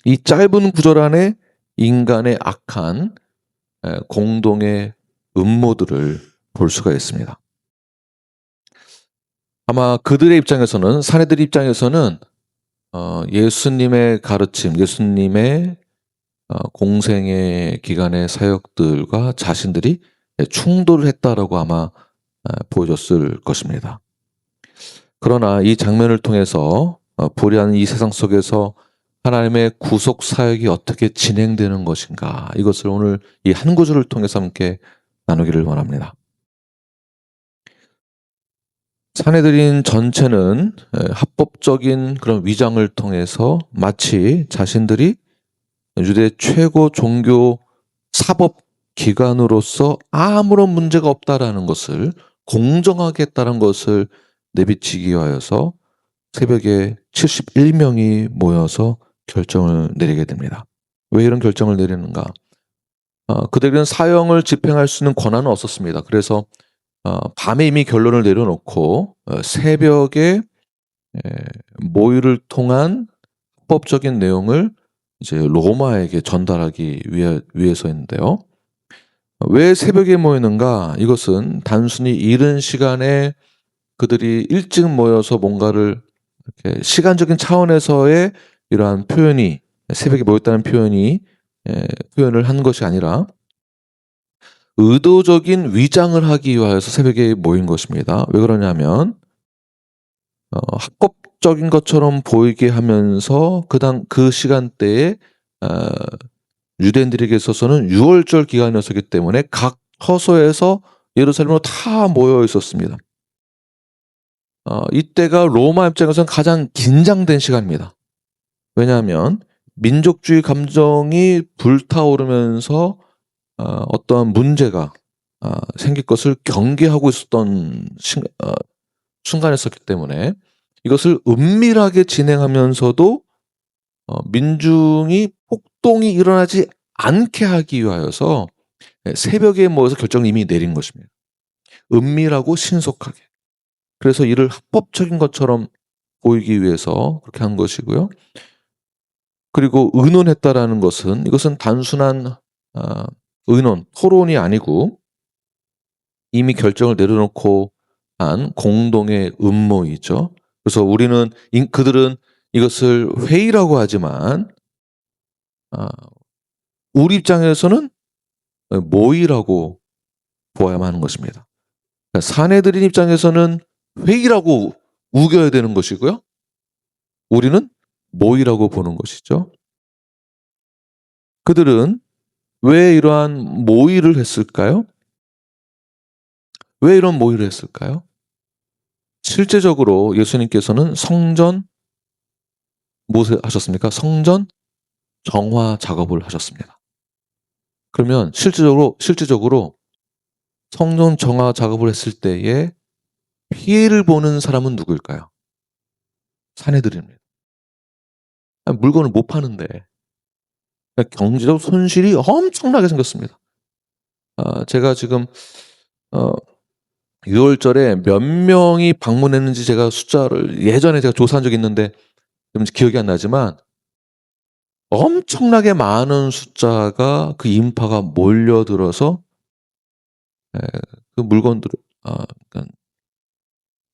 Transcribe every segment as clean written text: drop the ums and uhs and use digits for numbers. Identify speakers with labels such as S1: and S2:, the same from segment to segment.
S1: 이 짧은 구절 안에 인간의 악한 공동의 음모들을 볼 수가 있습니다. 아마 그들의 입장에서는, 사내들 입장에서는 예수님의 가르침, 예수님의 공생의 기간의 사역들과 자신들이 충돌을 했다라고 아마 보여줬을 것입니다. 그러나 이 장면을 통해서 불의한 이 세상 속에서 하나님의 구속 사역이 어떻게 진행되는 것인가, 이것을 오늘 이 한 구절을 통해서 함께 나누기를 원합니다. 사내들인 전체는 합법적인 그런 위장을 통해서 마치 자신들이 유대 최고 종교 사법 기관으로서 아무런 문제가 없다라는 것을, 공정하게 했다는 것을 내비치기 위하여서 새벽에 71명이 모여서 결정을 내리게 됩니다. 왜 이런 결정을 내리는가? 그들은 사형을 집행할 수 있는 권한은 없었습니다. 그래서 밤에 이미 결론을 내려놓고 새벽에 모의를 통한 합법적인 내용을 이제 로마에게 전달하기 위해서인데요. 왜 새벽에 모이는가? 이것은 단순히 이른 시간에 그들이 일찍 모여서 뭔가를 이렇게 시간적인 차원에서의 이러한 표현이, 새벽에 모였다는 표현을 한 것이 아니라 의도적인 위장을 하기 위하여서 새벽에 모인 것입니다. 왜 그러냐면 합법적인 것처럼 보이게 하면서 그 시간대에 유대인들에게 있어서는 유월절 기간이었기 때문에 각 처소에서 예루살렘으로 다 모여 있었습니다. 이때가 로마 입장에서는 가장 긴장된 시간입니다. 왜냐하면 민족주의 감정이 불타오르면서 어떠한 문제가 생길 것을 경계하고 있었던 순간이었기 때문에 이것을 은밀하게 진행하면서도 민중이 폭동이 일어나지 않게 하기 위하여서 새벽에 모여서 결정을 이미 내린 것입니다. 은밀하고 신속하게. 그래서 이를 합법적인 것처럼 보이기 위해서 그렇게 한 것이고요. 그리고 의논했다라는 것은, 이것은 단순한 의논, 토론이 아니고 이미 결정을 내려놓고 한 공동의 음모이죠. 그래서 그들은 이것을 회의라고 하지만 우리 입장에서는 모의라고 보아야만 하는 것입니다. 그러니까 사내들인 입장에서는 회의라고 우겨야 되는 것이고요. 우리는 모의라고 보는 것이죠. 그들은 왜 이러한 모의를 했을까요? 왜 이런 모의를 했을까요? 실제적으로 예수님께서는 무엇을 하셨습니까? 성전 정화 작업을 하셨습니다. 그러면 실제적으로 성전 정화 작업을 했을 때에 피해를 보는 사람은 누구일까요? 사내들입니다. 물건을 못 파는데 경제적 손실이 엄청나게 생겼습니다. 제가 지금 6월절에 몇 명이 방문했는지 제가 숫자를 예전에 제가 조사한 적이 있는데 좀 기억이 안 나지만 엄청나게 많은 숫자가, 그 인파가 몰려들어서 그 물건들을 그러니까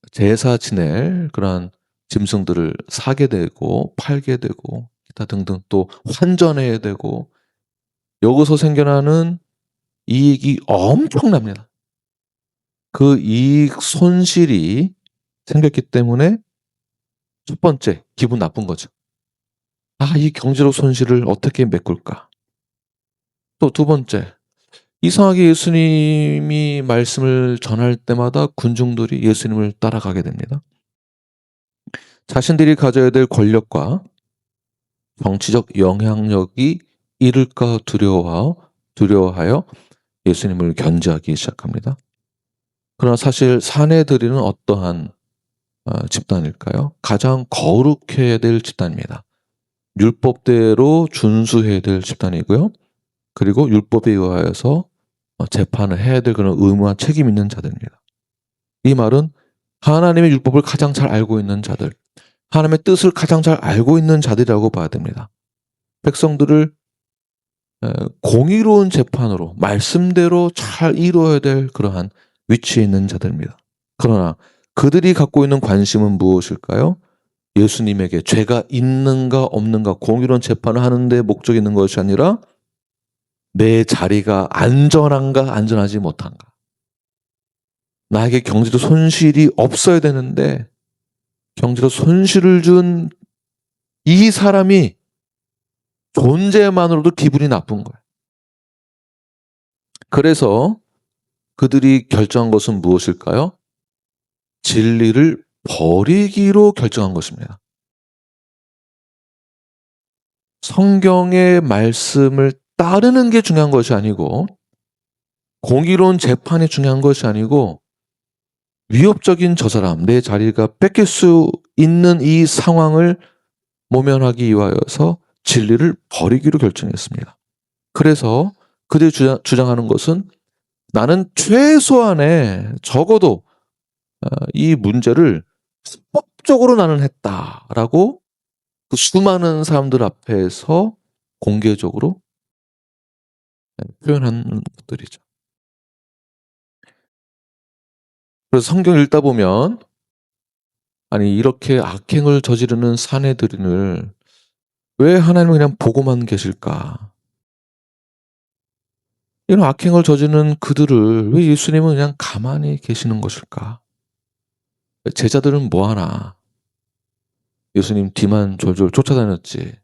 S1: 제사 지낼 그러한 짐승들을 사게 되고 팔게 되고 기타 등등, 또 환전해야 되고, 여기서 생겨나는 이익이 엄청납니다. 그 이익 손실이 생겼기 때문에 첫 번째, 기분 나쁜 거죠. 이 경제적 손실을 어떻게 메꿀까? 또 두 번째, 이상하게 예수님이 말씀을 전할 때마다 군중들이 예수님을 따라가게 됩니다. 자신들이 가져야 될 권력과 정치적 영향력이 잃을까 두려워하여 예수님을 견제하기 시작합니다. 그러나 사실 사내들이는 어떠한 집단일까요? 가장 거룩해야 될 집단입니다. 율법대로 준수해야 될 집단이고요. 그리고 율법에 의하여서 재판을 해야 될 그런 의무와 책임 있는 자들입니다. 이 말은 하나님의 율법을 가장 잘 알고 있는 자들, 하나님의 뜻을 가장 잘 알고 있는 자들이라고 봐야 됩니다. 백성들을 공의로운 재판으로 말씀대로 잘 이루어야 될 그러한 위치에 있는 자들입니다. 그러나 그들이 갖고 있는 관심은 무엇일까요? 예수님에게 죄가 있는가 없는가 공의로운 재판을 하는 데 목적이 있는 것이 아니라 내 자리가 안전한가 안전하지 못한가. 나에게 경제적 손실이 없어야 되는데 경제적 손실을 준 이 사람이 존재만으로도 기분이 나쁜 거예요. 그래서 그들이 결정한 것은 무엇일까요? 진리를 버리기로 결정한 것입니다. 성경의 말씀을 따르는 게 중요한 것이 아니고 공의로운 재판이 중요한 것이 아니고 위협적인 저 사람, 내 자리가 뺏길 수 있는 이 상황을 모면하기 위하여서 진리를 버리기로 결정했습니다. 그래서 그들이 주장하는 것은 나는 최소한의 적어도 이 문제를 합법적으로 나는 했다라고 그 수많은 사람들 앞에서 공개적으로 표현하는 것들이죠. 그래서 성경 읽다 보면 아니 이렇게 악행을 저지르는 사내들인을 왜 하나님은 그냥 보고만 계실까? 이런 악행을 저지르는 그들을 왜 예수님은 그냥 가만히 계시는 것일까? 제자들은 뭐하나? 예수님 뒤만 졸졸 쫓아다녔지.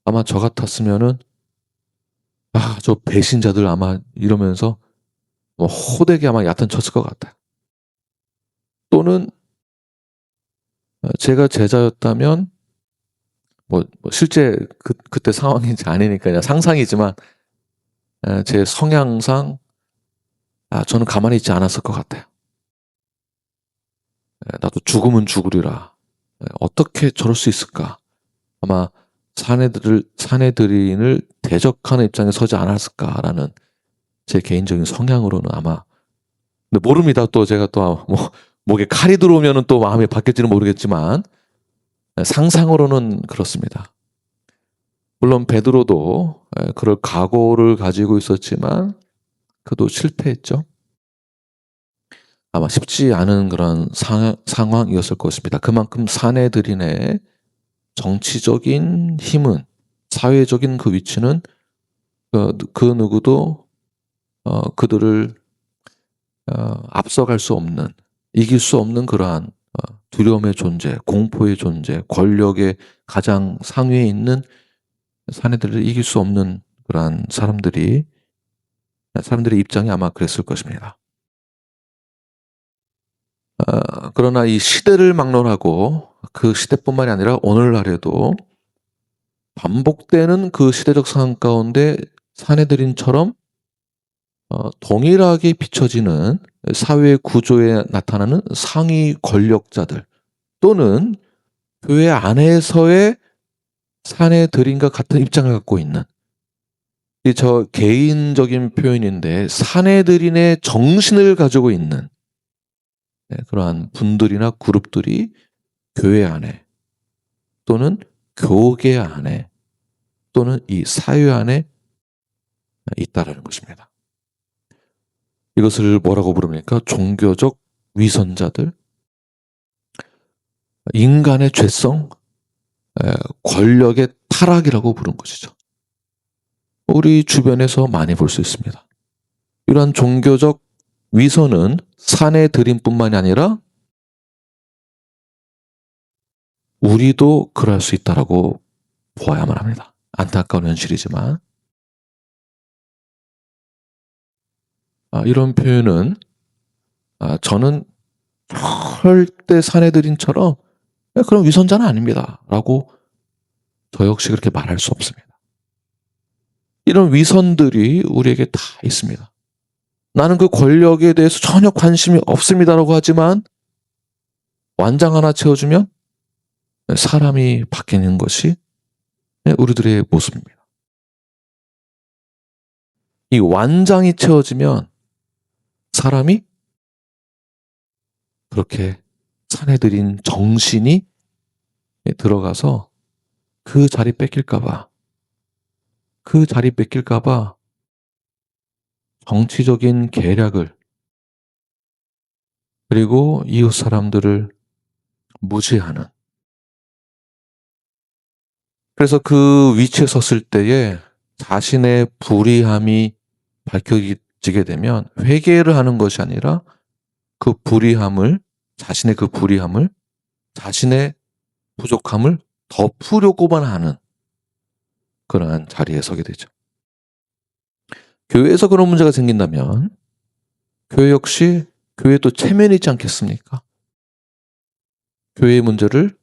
S1: 아마 저 같았으면은 저 배신자들 아마 이러면서 호되게 아마 얕은 쳤을 것 같아요. 또는 제가 제자였다면 실제 그때 상황인지 아니니까 그냥 상상이지만 제 성향상 저는 가만히 있지 않았을 것 같아요. 나도 죽으면 죽으리라. 어떻게 저럴 수 있을까? 아마 사내들인을 대적하는 입장에 서지 않았을까라는 제 개인적인 성향으로는 아마. 근데 모릅니다. 또 제가 또 목에 칼이 들어오면은 또 마음이 바뀔지는 모르겠지만 상상으로는 그렇습니다. 물론 베드로도 그럴 각오를 가지고 있었지만 그도 실패했죠. 아마 쉽지 않은 그런 상황이었을 것입니다. 그만큼 사내들인의 정치적인 힘은, 사회적인 그 위치는 그 누구도 그들을 앞서갈 수 없는, 이길 수 없는 그러한 두려움의 존재, 공포의 존재, 권력의 가장 상위에 있는 사내들을 이길 수 없는 그러한 사람들의 입장이 아마 그랬을 것입니다. 그러나 이 시대를 막론하고 그 시대뿐만이 아니라 오늘날에도 반복되는 그 시대적 상황 가운데 사내들인처럼 동일하게 비춰지는 사회 구조에 나타나는 상위 권력자들 또는 교회 안에서의 사내들인과 같은 입장을 갖고 있는 저 개인적인 표현인데 사내들인의 정신을 가지고 있는 그러한 분들이나 그룹들이 교회 안에 또는 교계 안에 또는 이 사회 안에 있다라는 것입니다. 이것을 뭐라고 부릅니까? 종교적 위선자들, 인간의 죄성, 권력의 타락이라고 부른 것이죠. 우리 주변에서 많이 볼 수 있습니다. 이러한 종교적 위선은 사내들인뿐만이 아니라 우리도 그럴 수 있다라고 보아야만 합니다. 안타까운 현실이지만 이런 표현은 저는 절대 사내들인처럼 그런 위선자는 아닙니다 라고 저 역시 그렇게 말할 수 없습니다. 이런 위선들이 우리에게 다 있습니다. 나는 그 권력에 대해서 전혀 관심이 없습니다라고 하지만 완장 하나 채워주면 사람이 바뀌는 것이 우리들의 모습입니다. 이 완장이 채워지면 사람이 그렇게 사내들인 정신이 들어가서 그 자리 뺏길까 봐 그 자리 뺏길까 봐 정치적인 계략을, 그리고 이웃 사람들을 무시하는, 그래서 그 위치에 섰을 때에 자신의 불의함이 밝혀지게 되면 회개를 하는 것이 아니라 그 불의함을, 자신의 그 불의함을, 자신의 부족함을 덮으려고만 하는 그러한 자리에 서게 되죠. 교회에서 그런 문제가 생긴다면 교회 역시, 교회도 체면이 있지 않겠습니까? 교회의 문제를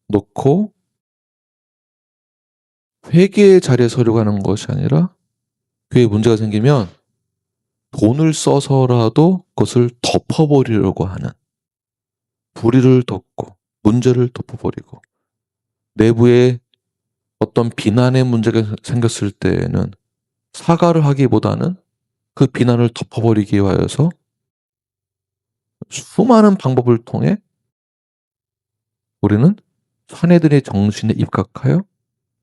S1: 놓고 회개의 자리에 서려고 하는 것이 아니라, 교회에 문제가 생기면 돈을 써서라도 그것을 덮어버리려고 하는, 불의를 덮고 문제를 덮어버리고, 내부에 어떤 비난의 문제가 생겼을 때에는 사과를 하기보다는 그 비난을 덮어버리기 위하여서 수많은 방법을 통해 우리는 사내들의 정신에 입각하여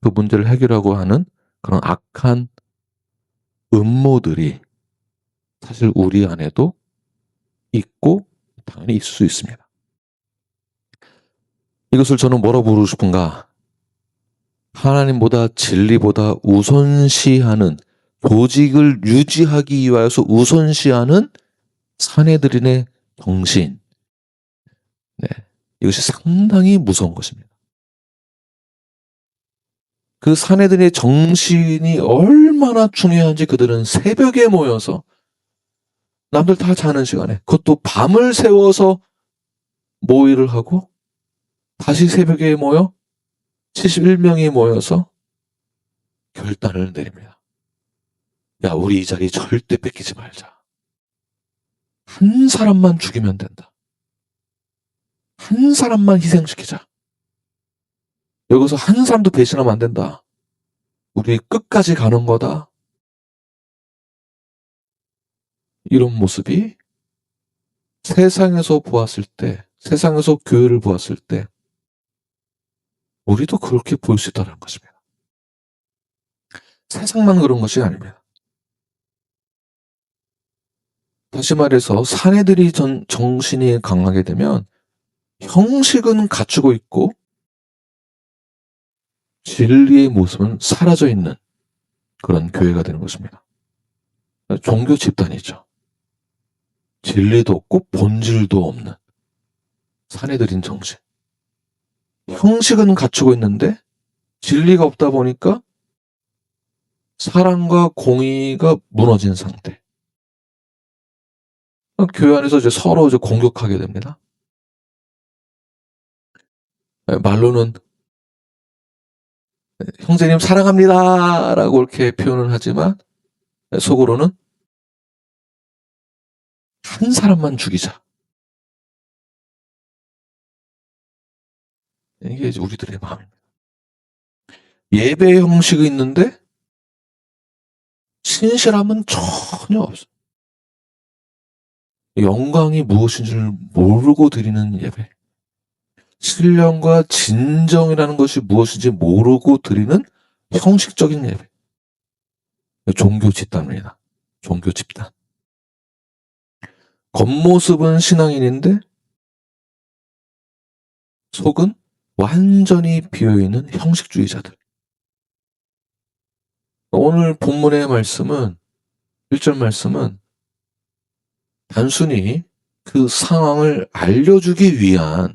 S1: 그 문제를 해결하고 하는 그런 악한 음모들이 사실 우리 안에도 있고 당연히 있을 수 있습니다. 이것을 저는 뭐라고 부르고 싶은가? 하나님보다 진리보다 우선시하는, 조직을 유지하기 위하여서 우선시하는 사내들인의 정신. 네, 이것이 상당히 무서운 것입니다. 그 사내들의 정신이 얼마나 중요한지 그들은 새벽에 모여서, 남들 다 자는 시간에, 그것도 밤을 새워서 모의를 하고 다시 새벽에 모여 71명이 모여서 결단을 내립니다. 야, 우리 이 자리 절대 뺏기지 말자. 한 사람만 죽이면 된다. 한 사람만 희생시키자. 여기서 한 사람도 배신하면 안 된다. 우리 끝까지 가는 거다. 이런 모습이 세상에서 보았을 때, 세상에서 교회를 보았을 때 우리도 그렇게 보일 수 있다는 것입니다. 세상만 그런 것이 아닙니다. 다시 말해서 사내들이 정신이 강하게 되면 형식은 갖추고 있고 진리의 모습은 사라져 있는 그런 교회가 되는 것입니다. 종교 집단이죠. 진리도 없고 본질도 없는 사내들인 정신. 형식은 갖추고 있는데 진리가 없다 보니까 사랑과 공의가 무너진 상태. 교회 안에서 이제 서로 이제 공격하게 됩니다. 말로는 형제님 사랑합니다라고 이렇게 표현을 하지만 속으로는 한 사람만 죽이자. 이게 이제 우리들의 마음입니다. 예배 형식이 있는데 신실함은 전혀 없어요. 영광이 무엇인지를 모르고 드리는 예배. 신령과 진정이라는 것이 무엇인지 모르고 드리는 형식적인 예배. 종교 집단입니다. 종교 집단. 겉모습은 신앙인인데 속은 완전히 비어있는 형식주의자들. 오늘 본문의 말씀은, 1절 말씀은 단순히 그 상황을 알려주기 위한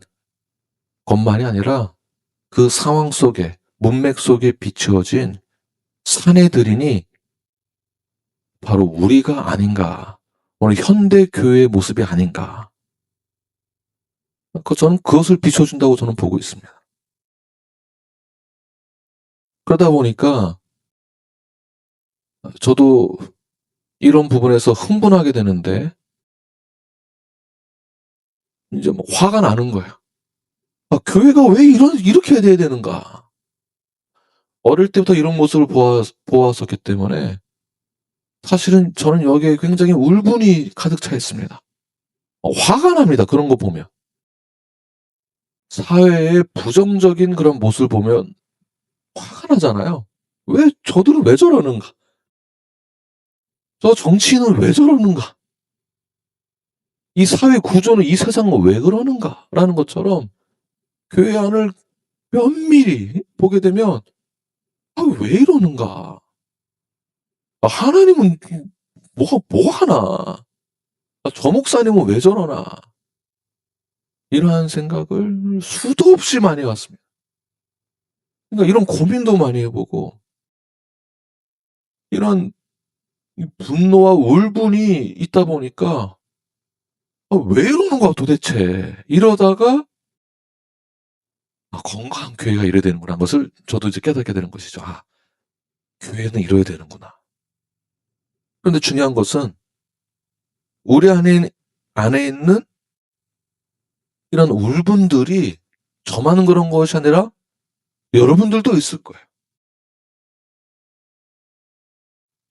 S1: 것만이 아니라 그 상황 속에, 문맥 속에 비추어진 사내들이니 바로 우리가 아닌가, 오늘 현대 교회의 모습이 아닌가. 저는 그것을 비춰준다고 저는 보고 있습니다. 그러다 보니까 저도 이런 부분에서 흥분하게 되는데 이제 뭐 화가 나는 거예요. 교회가 왜 이렇게 돼야 되는가? 어릴 때부터 이런 모습을 보았었기 때문에 사실은 저는 여기에 굉장히 울분이 가득 차 있습니다. 화가 납니다. 그런 거 보면. 사회의 부정적인 그런 모습을 보면 화가 나잖아요. 왜 저들은 왜 저러는가? 저 정치인은 왜 저러는가? 이 사회 구조는 이 세상은 왜 그러는가? 라는 것처럼 교회 안을 면밀히 보게 되면 '아 왜 이러는가? 아 하나님은 뭐가 하나? 아 저 목사님은 왜 저러나?' 이러한 생각을 수도 없이 많이 해 왔습니다. 그러니까 이런 고민도 많이 해 보고 이런 이 분노와 울분이 있다 보니까 '아 왜 이러는 거야 도대체?' 이러다가 '아 건강한 교회가 이래야 되는구나.' 하는 것을 저도 이제 깨닫게 되는 것이죠. '아 교회는 이래야 되는구나.' 그런데 중요한 것은 우리 안에 있는 이런 울분들이 저만 그런 것이 아니라 여러분들도 있을 거예요.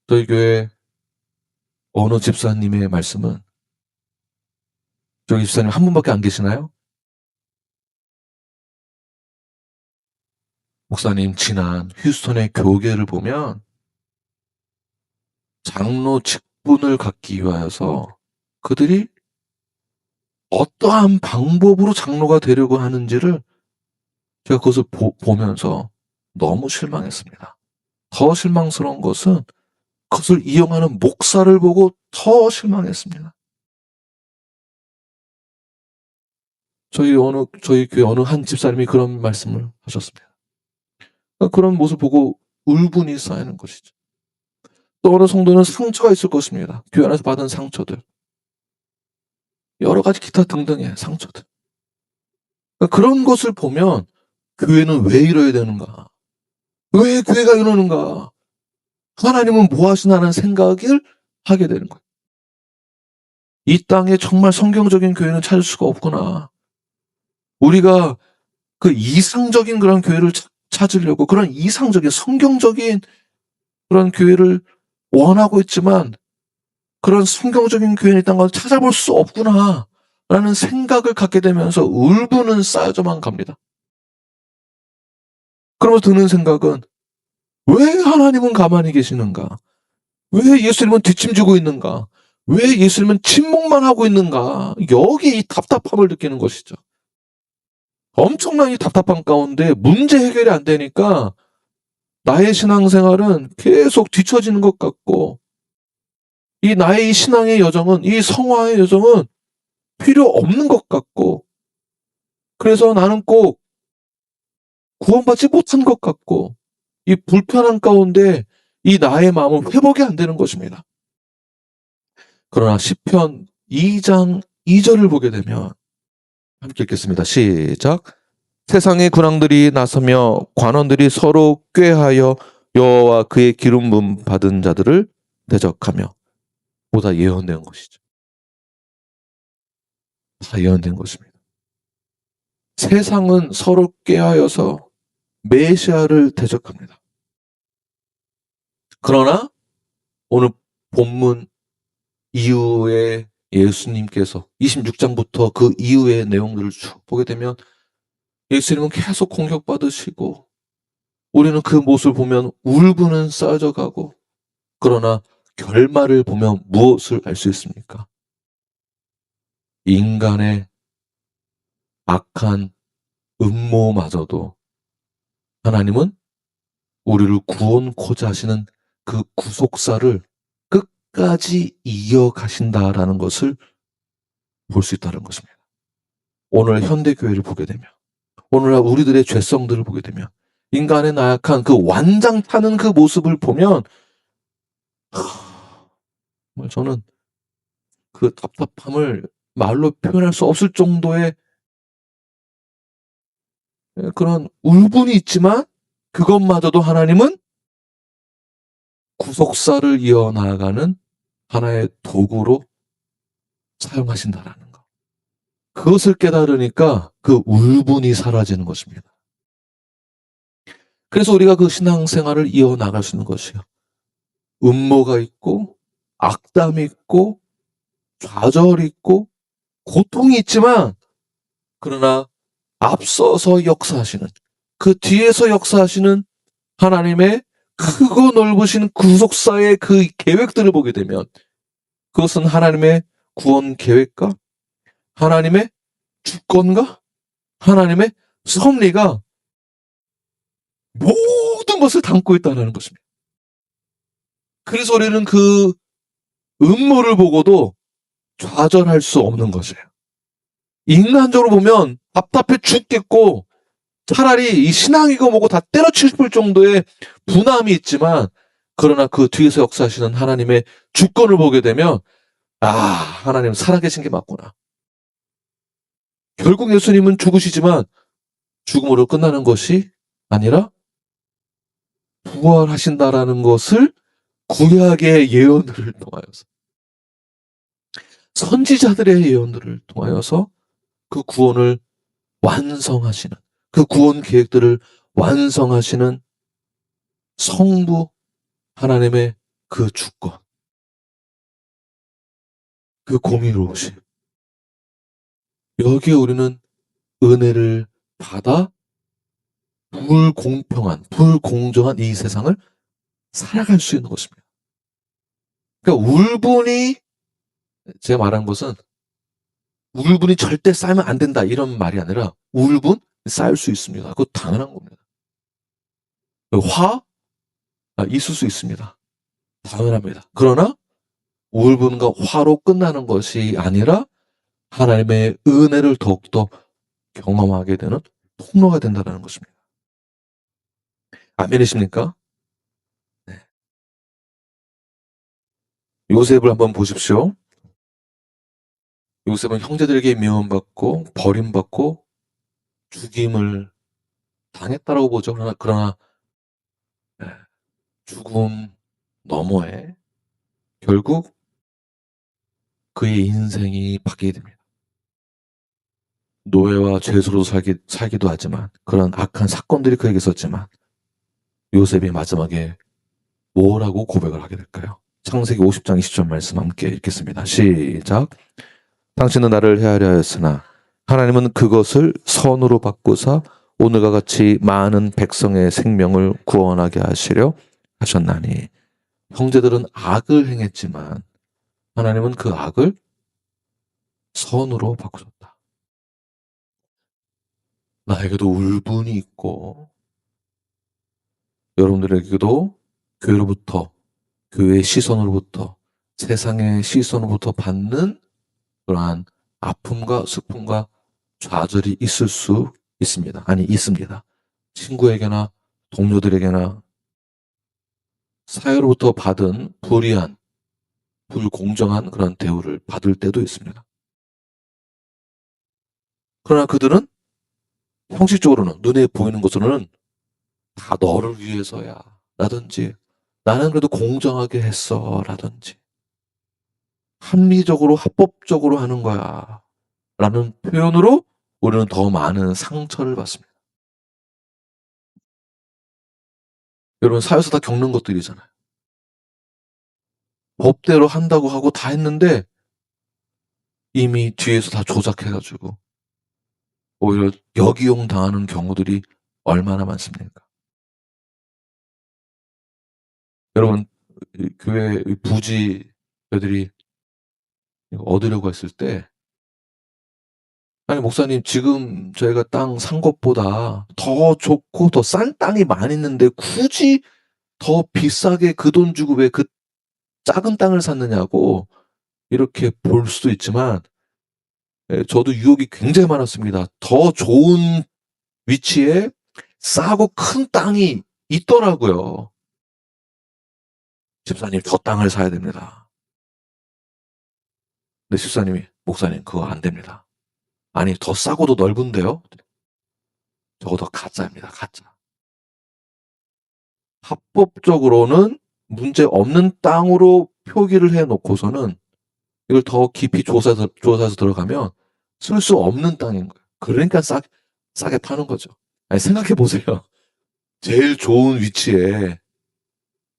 S1: 저희 교회 어느 집사님의 말씀은 저기 집사님 한 분밖에 안 계시나요? 목사님 지난 휴스턴의 교계를 보면 장로 직분을 갖기 위하여서 그들이 어떠한 방법으로 장로가 되려고 하는지를 제가 그것을 보면서 너무 실망했습니다. 더 실망스러운 것은 그것을 이용하는 목사를 보고 더 실망했습니다. 저희 교회 어느 한 집사님이 그런 말씀을 하셨습니다. 그런 모습을 보고 울분이 쌓이는 것이죠. 또 어느 성도는 상처가 있을 것입니다. 교회 안에서 받은 상처들. 여러 가지 기타 등등의 상처들. 그런 것을 보면 교회는 왜 이래야 되는가? 왜 교회가 이러는가? 하나님은 뭐 하시나라는 생각을 하게 되는 거예요. 이 땅에 정말 성경적인 교회는 찾을 수가 없구나. 우리가 그 이상적인 그런 교회를 찾으려고 그런 이상적인 성경적인 그런 교회를 원하고 있지만 그런 성경적인 교회는 이 땅을 찾아볼 수 없구나. 라는 생각을 갖게 되면서 울분은 쌓여져만 갑니다. 그러면서 드는 생각은 왜 하나님은 가만히 계시는가? 왜 예수님은 뒷짐지고 있는가? 왜 예수님은 침묵만 하고 있는가? 여기 이 답답함을 느끼는 것이죠. 엄청난 이 답답함 가운데 문제 해결이 안 되니까 나의 신앙생활은 계속 뒤처지는 것 같고 이 나의 이 신앙의 여정은 이 성화의 여정은 필요 없는 것 같고 그래서 나는 꼭 구원받지 못한 것 같고 이 불편한 가운데 이 나의 마음은 회복이 안 되는 것입니다. 그러나 시편 2장 2절을 보게 되면 함께 읽겠습니다. 시작. 세상의 군왕들이 나서며 관원들이 서로 꾀하여 여호와와 그의 기름 부음 받은 자들을 대적하며 보다 예언된 것이죠. 다 예언된 것입니다. 세상은 서로 꾀하여서 메시아를 대적합니다. 그러나 오늘 본문 이후에 예수님께서 26장부터 그 이후의 내용들을 쭉 보게 되면 예수님은 계속 공격받으시고 우리는 그 모습을 보면 울분은 쌓여져 가고 그러나 결말을 보면 무엇을 알 수 있습니까? 인간의 악한 음모마저도 하나님은 우리를 구원코자 하시는 그 구속사를 끝까지 이어가신다라는 것을 볼 수 있다는 것입니다. 오늘 현대교회를 보게 되면 오늘날 우리들의 죄성들을 보게 되면 인간의 나약한 그 완장타는 그 모습을 보면 정말 저는 그 답답함을 말로 표현할 수 없을 정도의 그런 울분이 있지만 그것마저도 하나님은 구속사를 이어나가는 하나의 도구로 사용하신다라는 것. 그것을 깨달으니까 그 울분이 사라지는 것입니다. 그래서 우리가 그 신앙생활을 이어나갈 수 있는 것이요. 음모가 있고 악담이 있고 좌절이 있고 고통이 있지만 그러나 앞서서 역사하시는 그 뒤에서 역사하시는 하나님의 크고 넓으신 구속사의 그 계획들을 보게 되면 그것은 하나님의 구원 계획과 하나님의 주권과 하나님의 섭리가 모든 것을 담고 있다는 것입니다. 그래서 우리는 그 음모를 보고도 좌절할 수 없는 것이에요. 인간적으로 보면 답답해 죽겠고 차라리 이 신앙이고 뭐고 다 때려치고 싶을 정도의 분함이 있지만, 그러나 그 뒤에서 역사하시는 하나님의 주권을 보게 되면 하나님 살아계신 게 맞구나. 결국 예수님은 죽으시지만 죽음으로 끝나는 것이 아니라 부활하신다라는 것을 구약의 예언들을 통하여서, 선지자들의 예언들을 통하여서 그 구원을 완성하시는, 그 구원 계획들을 완성하시는 성부 하나님의 그 주권, 그 공의로우심, 여기에 우리는 은혜를 받아 불공평한, 불공정한 이 세상을 살아갈 수 있는 것입니다. 그러니까 울분이, 제가 말한 것은 울분이 절대 쌓이면 안 된다 이런 말이 아니라 울분 쌓일 수 있습니다. 그거 당연한 겁니다. 화 있을 수 있습니다. 당연합니다. 그러나 울분과 화로 끝나는 것이 아니라 하나님의 은혜를 더욱더 경험하게 되는 통로가 된다는 것입니다. 아멘이십니까? 네. 요셉을 한번 보십시오. 요셉은 형제들에게 미움받고 버림받고 죽임을 당했다라고 보죠. 그러나 죽음 너머에 결국 그의 인생이 바뀌게 됩니다. 노예와 죄수로 살기도 하지만, 그런 악한 사건들이 그에게 있었지만 요셉이 마지막에 뭐라고 고백을 하게 될까요? 창세기 50장 20절 말씀 함께 읽겠습니다. 시작. 당신은 나를 헤아려 하였으나 하나님은 그것을 선으로 바꾸사 오늘과 같이 많은 백성의 생명을 구원하게 하시려 하셨나니. 형제들은 악을 행했지만 하나님은 그 악을 선으로 바꾸셨다. 나에게도 울분이 있고 여러분들에게도 교회로부터, 교회의 시선으로부터, 세상의 시선으로부터 받는 그러한 아픔과 슬픔과 좌절이 있을 수 있습니다. 아니, 있습니다. 친구에게나 동료들에게나 사회로부터 받은 불이한, 불공정한 그런 대우를 받을 때도 있습니다. 그러나 그들은 형식적으로는, 눈에 보이는 것으로는 다 너를 위해서야 라든지, 나는 그래도 공정하게 했어 라든지, 합리적으로 합법적으로 하는 거야 라는 표현으로 우리는 더 많은 상처를 받습니다. 여러분, 사회에서 다 겪는 것들이잖아요. 법대로 한다고 하고 다 했는데 이미 뒤에서 다 조작해가지고 오히려 역이용 당하는 경우들이 얼마나 많습니까? 여러분, 교회 부지들이 얻으려고 했을 때, 아니 목사님, 지금 저희가 땅 산 것보다 더 좋고 더 싼 땅이 많이 있는데 굳이 더 비싸게 그 돈 주고 왜 그 작은 땅을 샀느냐고 이렇게 볼 수도 있지만, 저도 유혹이 굉장히 많았습니다. 더 좋은 위치에 싸고 큰 땅이 있더라고요. 집사님, 저 땅을 사야 됩니다. 근데 집사님이, 목사님 그거 안 됩니다. 아니, 더 싸고도 넓은데요? 저거 가짜입니다. 가짜. 합법적으로는 문제 없는 땅으로 표기를 해놓고서는 이걸 더 깊이 조사해서 들어가면 쓸 수 없는 땅인 거예요. 그러니까 싸게 파는 거죠. 아니, 생각해 보세요. 제일 좋은 위치에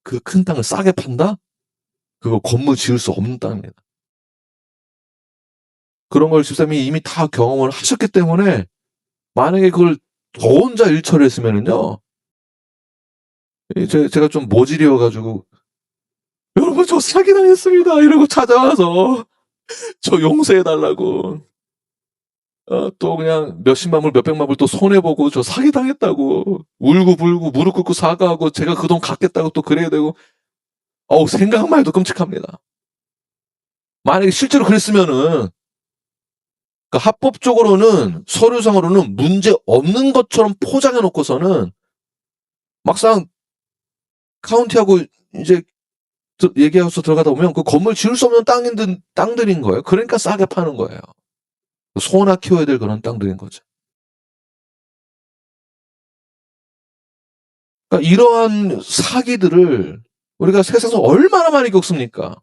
S1: 그 큰 땅을 싸게 판다? 그거 건물 지을 수 없는 땅입니다. 그런 걸 집사님이 이미 다 경험을 하셨기 때문에, 만약에 그걸 저 혼자 일처리했으면은요, 제가 좀 모질이어가지고, 여러분, 저 사기당했습니다. 이러고 찾아와서, 저 용서해달라고. 또 그냥 몇십만 불, 몇백만 불 또 손해보고, 저 사기당했다고. 울고불고, 무릎 꿇고 사과하고, 제가 그 돈 갚겠다고 또 그래야 되고, 생각만 해도 끔찍합니다. 만약에 실제로 그랬으면은, 그러니까 합법적으로는, 서류상으로는 문제 없는 것처럼 포장해 놓고서는, 막상 카운티하고 이제 얘기해서 들어가다 보면 그 건물 지을 수 없는 땅들인 거예요. 그러니까 싸게 파는 거예요. 소나 키워야 될 그런 땅들인 거죠. 그러니까 이러한 사기들을 우리가 세상에서 얼마나 많이 겪습니까?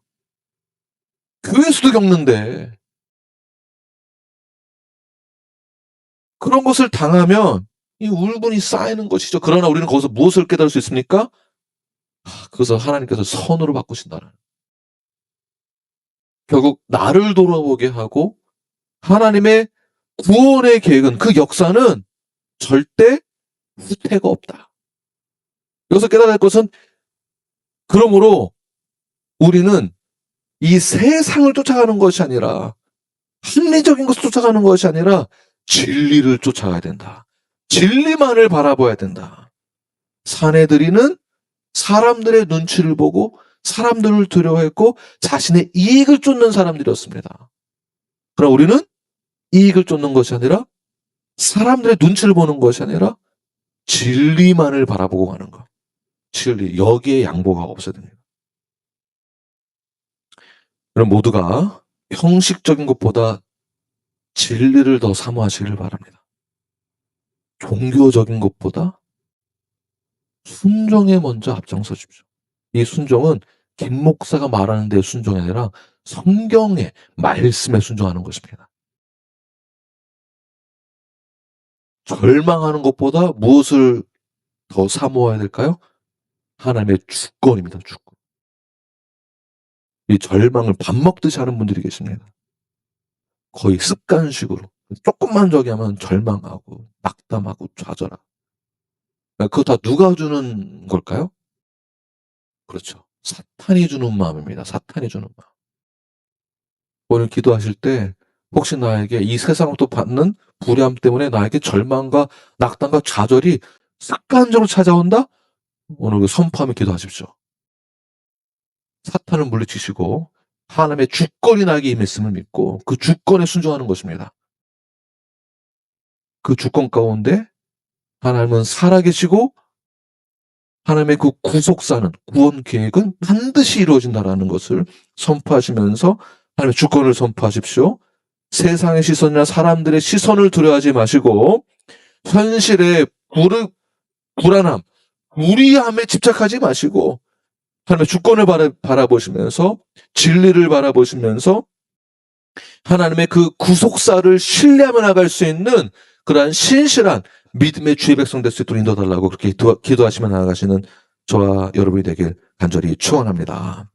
S1: 교회에서도 겪는데 그런 것을 당하면 이 울분이 쌓이는 것이죠. 그러나 우리는 거기서 무엇을 깨달을 수 있습니까? 그것을 하나님께서 선으로 바꾸신다는. 결국 나를 돌아보게 하고 하나님의 구원의 계획은, 그 역사는 절대 후퇴가 없다. 여기서 깨달을 것은, 그러므로 우리는 이 세상을 쫓아가는 것이 아니라, 합리적인 것을 쫓아가는 것이 아니라 진리를 쫓아가야 된다. 진리만을 바라봐야 된다. 사내들이는 사람들의 눈치를 보고 사람들을 두려워했고 자신의 이익을 쫓는 사람들이었습니다. 그러나 우리는 이익을 쫓는 것이 아니라, 사람들의 눈치를 보는 것이 아니라 진리만을 바라보고 가는 것. 진리, 여기에 양보가 없어야 됩니다. 그럼 모두가 형식적인 것보다 진리를 더 사모하시기를 바랍니다. 종교적인 것보다 순종에 먼저 앞장서 주십시오. 이 순종은 김 목사가 말하는 데 순종이 아니라 성경의 말씀에 순종하는 것입니다. 절망하는 것보다 무엇을 더 사모해야 될까요? 하나님의 주권입니다. 주권. 이 절망을 밥 먹듯이 하는 분들이 계십니다. 거의 습관식으로 조금만 저기 하면 절망하고 낙담하고 좌절하고. 그거 다 누가 주는 걸까요? 그렇죠. 사탄이 주는 마음입니다. 사탄이 주는 마음. 오늘 기도하실 때 혹시 나에게 이 세상으로부터 받는 불의함 때문에 나에게 절망과 낙담과 좌절이 습관적으로 찾아온다? 오늘 그 선포하며 기도하십시오. 사탄을 물리치시고 하나님의 주권이 나에게 임했음을 믿고 그 주권에 순종하는 것입니다. 그 주권 가운데 하나님은 살아계시고 하나님의 그 구속사는, 구원 계획은 반드시 이루어진다라는 것을 선포하시면서 하나님의 주권을 선포하십시오. 세상의 시선이나 사람들의 시선을 두려워하지 마시고 현실의 불안함, 무리함에 집착하지 마시고 하나님의 주권을 바라보시면서 진리를 바라보시면서 하나님의 그 구속사를 신뢰하며 나갈 수 있는 그러한 신실한 믿음의 주의 백성 될 수 있도록 인도달라고 그렇게 기도하시며 나아가시는 저와 여러분이 되길 간절히 축원합니다.